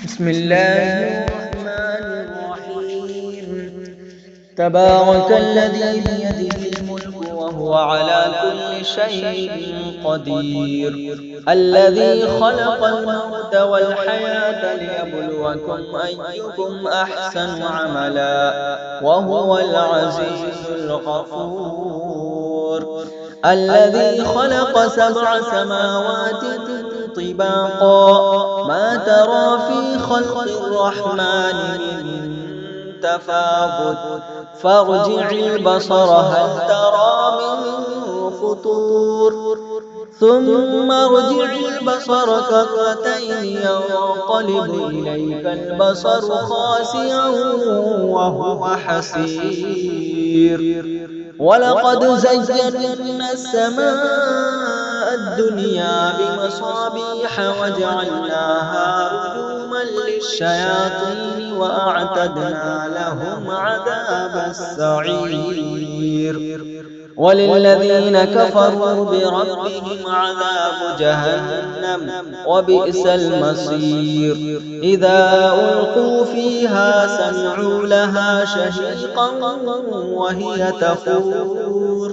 بسم الله الرحمن الرحيم. تبارك الذي بيده الملك وهو على كل شيء قدير، الذي خلق الموت والحياة ليبلوكم أيكم أحسن عملا وهو العزيز الغفور. الذي خلق 7 سماوات طباقا ما ترى في خلق الرحمن من تفاوت فارجع البصر هل ترى من فطور ثم ارجع البصر كرتين ينقلب إليك البصر خاسئا وهو حسير. ولقد زينا السماء الدنيا بمصابيح وجعلناها رجوما للشياطين وأعتدنا لهم عذاب السعير. وللذين كفروا بربهم عذاب جهنم وبئس المصير. إذا ألقوا فيها سمعوا لها شهيقا وهي تفور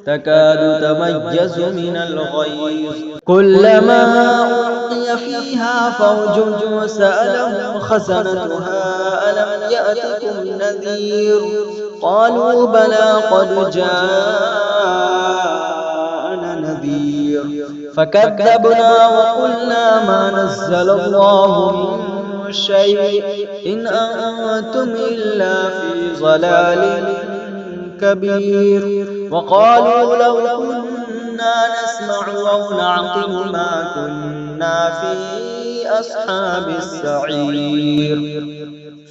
تكاد تميز من الغيظ كلما ألقي فيها فوج سألهم خزنتها ألم يأتكم نذير قالوا بلى قد جاءنا نذير فكذبنا وقلنا ما نزل الله من شيء إن أنتم إلا في ضلال كبير. وقالوا لو كنا نسمع أو نعقل ما كنا في أصحاب السعير.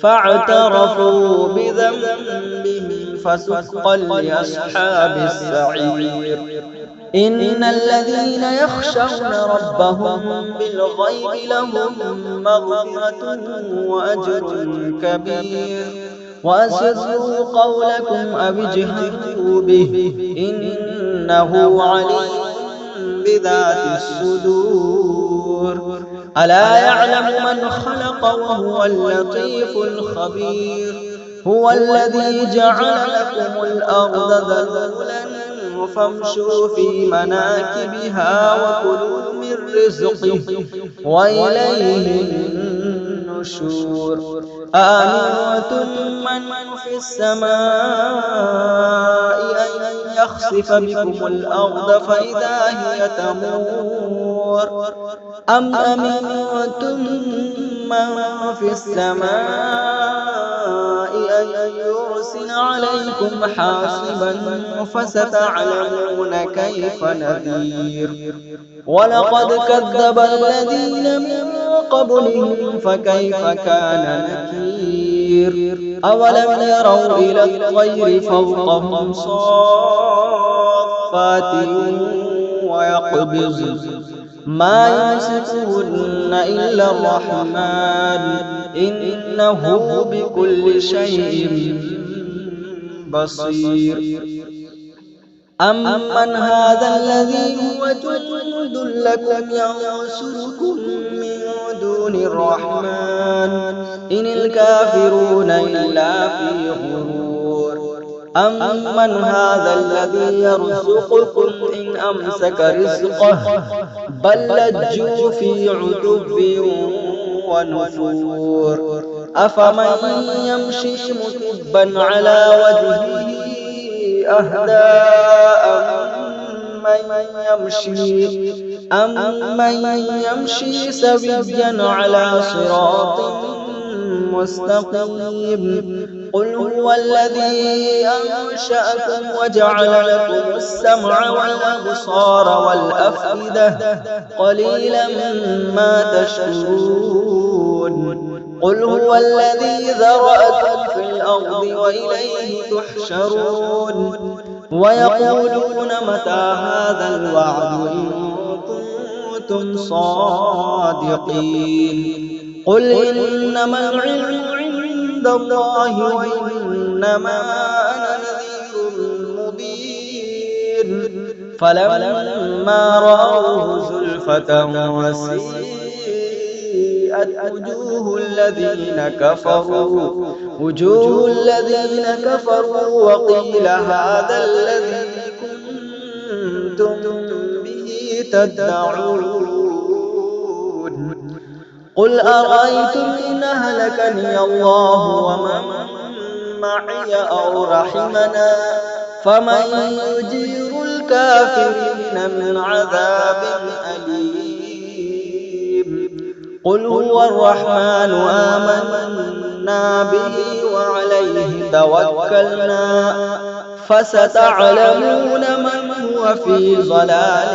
فاعترفوا بذنبهم فسحقا لأصحاب السعير. إن الذين يخشون ربهم بالغيب لهم مغفرة وأجر كبير. وأسروا قولكم أو اجهروا به إنه عليم بذات الصدور. ألا يعلم من خلق وهو اللطيف الخبير. هو الذي جعل لكم الأرض ذلولا فامشوا في مناكبها وكلوا من رزقه وإليه النشور. أأمنتم من في السماء أن يخسف بكم الأرض فإذا هي تمور أم أمنتم من في السماء أن يرسل عليكم حاصبا فستعلمون كيف نذير. ولقد كذب الذين من قبلهم فكيف كان نكير. أولم يروا إلى الطير فوقهم صافات ويقبضن ما يمسكهن إلا الرحمن إنه بكل شيء بصير. أمن هذا الذي هو جند لكم ينصركم من دون الرحمن إن الكافرون إلا في غرور. أمن هذا الذي يرزقكم إن أمسك رزقه بل لجوا في عتب ونفور. أفمن يمشي مكبا على وجهه أهدى أمن يمشي سويا على صراط مستقيم. قل هو الذي أنشأكم وجعل لكم السمع والأبصار والأفئدة قليلا ما تشكرون. قل هو الذي ذرأكم في الأرض وإليه تحشرون. ويقولون متى هذا الوعد إن كنتم صادقين. قل إنما العلم عند الله وإنما أنا نذير مبين. فلما رأوه زلفة وسيئت سيئت وجوه الذين كفروا وقيل هذا الذي كنتم به تدعون قل أرأيتم إن أهلكني الله ومن معي أو رحمنا فمن يجير الكافرين من عذاب أليم قل هو الرحمن آمنا به وعليه توكلنا فستعلمون من هو في ضلال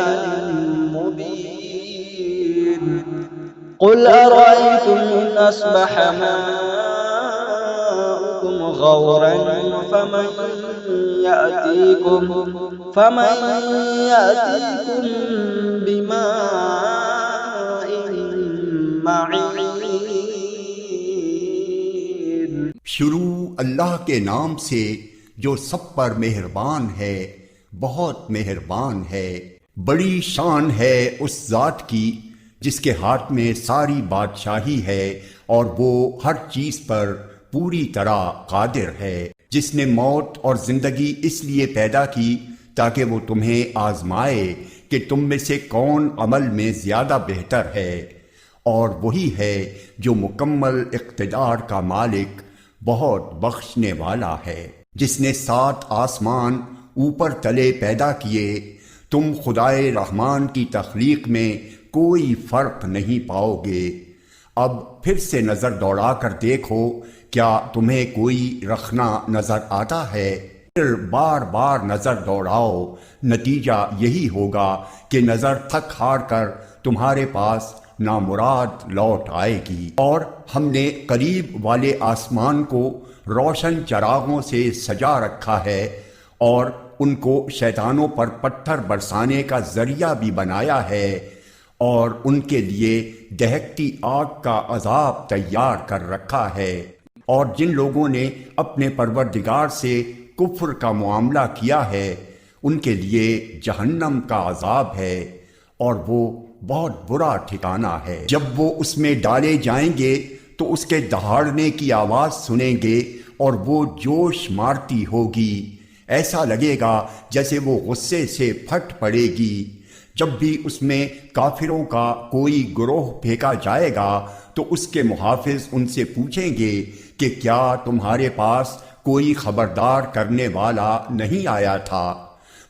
مبين قل أرأيتم إن أصبح ماؤكم غورا فمن يأتيكم بماء معين شروع اللہ کے نام سے جو سب پر مہربان ہے، بہت مہربان ہے۔ بڑی شان ہے اس ذات کی جس کے ہاتھ میں ساری بادشاہی ہے اور وہ ہر چیز پر پوری طرح قادر ہے، جس نے موت اور زندگی اس لیے پیدا کی تاکہ وہ تمہیں آزمائے کہ تم میں سے کون عمل میں زیادہ بہتر ہے، اور وہی ہے جو مکمل اقتدار کا مالک، بہت بخشنے والا ہے، جس نے 7 آسمان اوپر تلے پیدا کیے۔ تم خدائے رحمان کی تخلیق میں کوئی فرق نہیں پاؤ گے۔ اب پھر سے نظر دوڑا کر دیکھو، کیا تمہیں کوئی رکھنا نظر آتا ہے؟ پھر بار بار نظر دوڑاؤ، نتیجہ یہی ہوگا کہ نظر تھک ہار کر تمہارے پاس نامراد لوٹ آئے گی۔ اور ہم نے قریب والے آسمان کو روشن چراغوں سے سجا رکھا ہے اور ان کو شیطانوں پر پتھر برسانے کا ذریعہ بھی بنایا ہے، اور ان کے لیے دہکتی آگ کا عذاب تیار کر رکھا ہے۔ اور جن لوگوں نے اپنے پروردگار سے کفر کا معاملہ کیا ہے ان کے لیے جہنم کا عذاب ہے، اور وہ بہت برا ٹھکانہ ہے۔ جب وہ اس میں ڈالے جائیں گے تو اس کے دہاڑنے کی آواز سنیں گے اور وہ جوش مارتی ہوگی، ایسا لگے گا جیسے وہ غصے سے پھٹ پڑے گی۔ جب بھی اس میں کافروں کا کوئی گروہ پھینکا جائے گا تو اس کے محافظ ان سے پوچھیں گے کہ کیا تمہارے پاس کوئی خبردار کرنے والا نہیں آیا تھا؟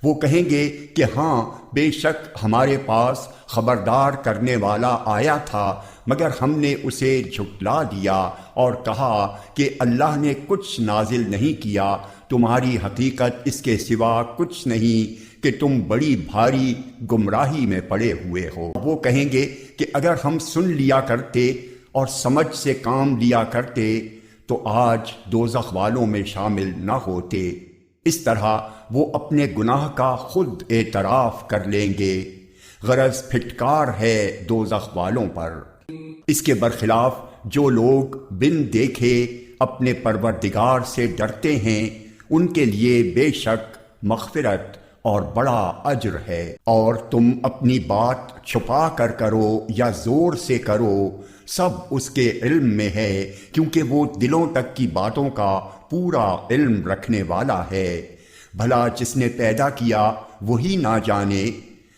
وہ کہیں گے کہ ہاں، بے شک ہمارے پاس خبردار کرنے والا آیا تھا، مگر ہم نے اسے جھٹلا دیا اور کہا کہ اللہ نے کچھ نازل نہیں کیا، تمہاری حقیقت اس کے سوا کچھ نہیں کہ تم بڑی بھاری گمراہی میں پڑے ہوئے ہو۔ وہ کہیں گے کہ اگر ہم سن لیا کرتے اور سمجھ سے کام لیا کرتے تو آج دوزخ والوں میں شامل نہ ہوتے۔ اس طرح وہ اپنے گناہ کا خود اعتراف کر لیں گے۔ غرض پھٹکار ہے دوزخ والوں پر۔ اس کے برخلاف جو لوگ بن دیکھے اپنے پروردگار سے ڈرتے ہیں ان کے لیے بے شک مغفرت اور بڑا اجر ہے۔ اور تم اپنی بات چھپا کر کرو یا زور سے کرو، سب اس کے علم میں ہے، کیونکہ وہ دلوں تک کی باتوں کا پورا علم رکھنے والا ہے۔ بھلا جس نے پیدا کیا وہی نہ جانے،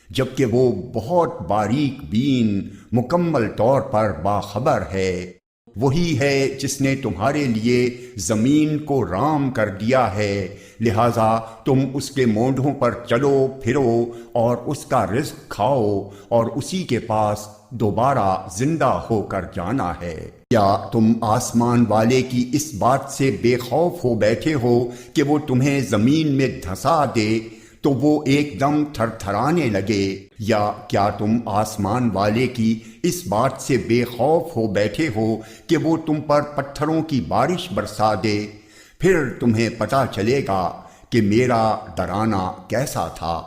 جبکہ وہ بہت باریک بین مکمل طور پر باخبر ہے۔ وہی ہے جس نے تمہارے لیے زمین کو رام کر دیا ہے، لہذا تم اس کے مونڈھوں پر چلو پھرو اور اس کا رزق کھاؤ، اور اسی کے پاس دوبارہ زندہ ہو کر جانا ہے۔ کیا تم آسمان والے کی اس بات سے بے خوف ہو بیٹھے ہو کہ وہ تمہیں زمین میں دھسا دے تو وہ ایک دم تھر تھرانے لگے؟ یا کیا تم آسمان والے کی اس بات سے بے خوف ہو بیٹھے ہو کہ وہ تم پر پتھروں کی بارش برسا دے؟ پھر تمہیں پتہ چلے گا کہ میرا ڈرانا کیسا تھا۔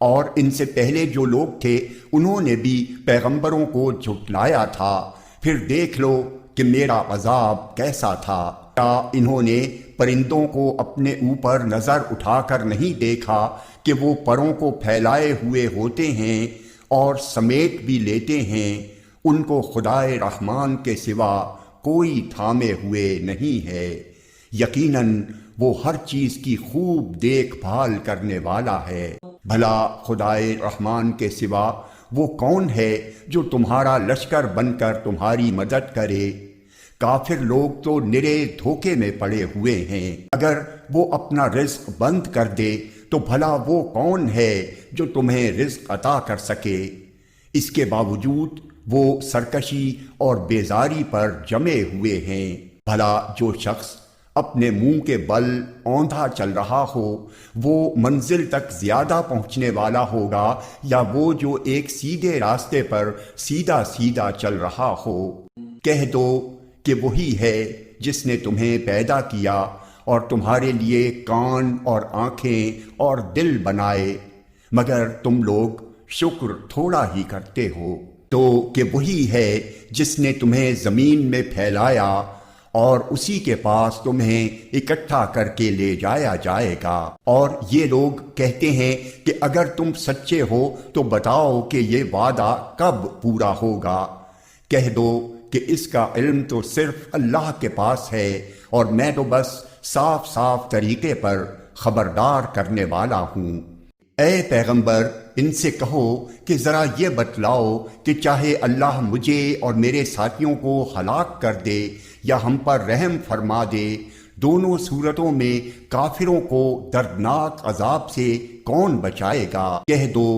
اور ان سے پہلے جو لوگ تھے انہوں نے بھی پیغمبروں کو جھٹلایا تھا، پھر دیکھ لو کہ میرا عذاب کیسا تھا۔ کیا انہوں نے پرندوں کو اپنے اوپر نظر اٹھا کر نہیں دیکھا کہ وہ پروں کو پھیلائے ہوئے ہوتے ہیں اور سمیٹ بھی لیتے ہیں، ان کو خدائے رحمان کے سوا کوئی تھامے ہوئے نہیں ہے، یقیناً وہ ہر چیز کی خوب دیکھ بھال کرنے والا ہے۔ بھلا خدائے رحمان کے سوا وہ کون ہے جو تمہارا لشکر بن کر تمہاری مدد کرے؟ کافر لوگ تو نرے دھوکے میں پڑے ہوئے ہیں۔ اگر وہ اپنا رزق بند کر دے تو بھلا وہ کون ہے جو تمہیں رزق عطا کر سکے؟ اس کے باوجود وہ سرکشی اور بیزاری پر جمے ہوئے ہیں۔ بھلا جو شخص اپنے منہ کے بل اوندھا چل رہا ہو وہ منزل تک زیادہ پہنچنے والا ہوگا، یا وہ جو ایک سیدھے راستے پر سیدھا سیدھا چل رہا ہو؟ کہہ دو کہ وہی ہے جس نے تمہیں پیدا کیا اور تمہارے لیے کان اور آنکھیں اور دل بنائے، مگر تم لوگ شکر تھوڑا ہی کرتے ہو۔ تو کہ وہی ہے جس نے تمہیں زمین میں پھیلایا اور اسی کے پاس تمہیں اکٹھا کر کے لے جایا جائے گا۔ اور یہ لوگ کہتے ہیں کہ اگر تم سچے ہو تو بتاؤ کہ یہ وعدہ کب پورا ہوگا۔ کہہ دو کہ اس کا علم تو صرف اللہ کے پاس ہے، اور میں تو بس صاف صاف طریقے پر خبردار کرنے والا ہوں۔ اے پیغمبر، ان سے کہو کہ ذرا یہ بتلاؤ کہ چاہے اللہ مجھے اور میرے ساتھیوں کو ہلاک کر دے یا ہم پر رحم فرما دے، دونوں صورتوں میں کافروں کو دردناک عذاب سے کون بچائے گا؟ کہہ دو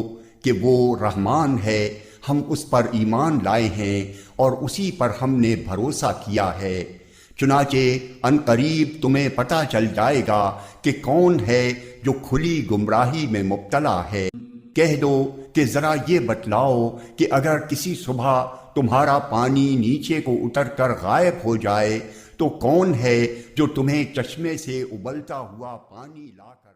کہ وہ رحمان ہے، ہم اس پر ایمان لائے ہیں اور اسی پر ہم نے بھروسہ کیا ہے، چنانچہ ان قریب تمہیں پتہ چل جائے گا کہ کون ہے جو کھلی گمراہی میں مبتلا ہے۔ کہہ دو کہ ذرا یہ بتلاؤ کہ اگر کسی صبح تمہارا پانی نیچے کو اتر کر غائب ہو جائے تو کون ہے جو تمہیں چشمے سے ابلتا ہوا پانی لا کر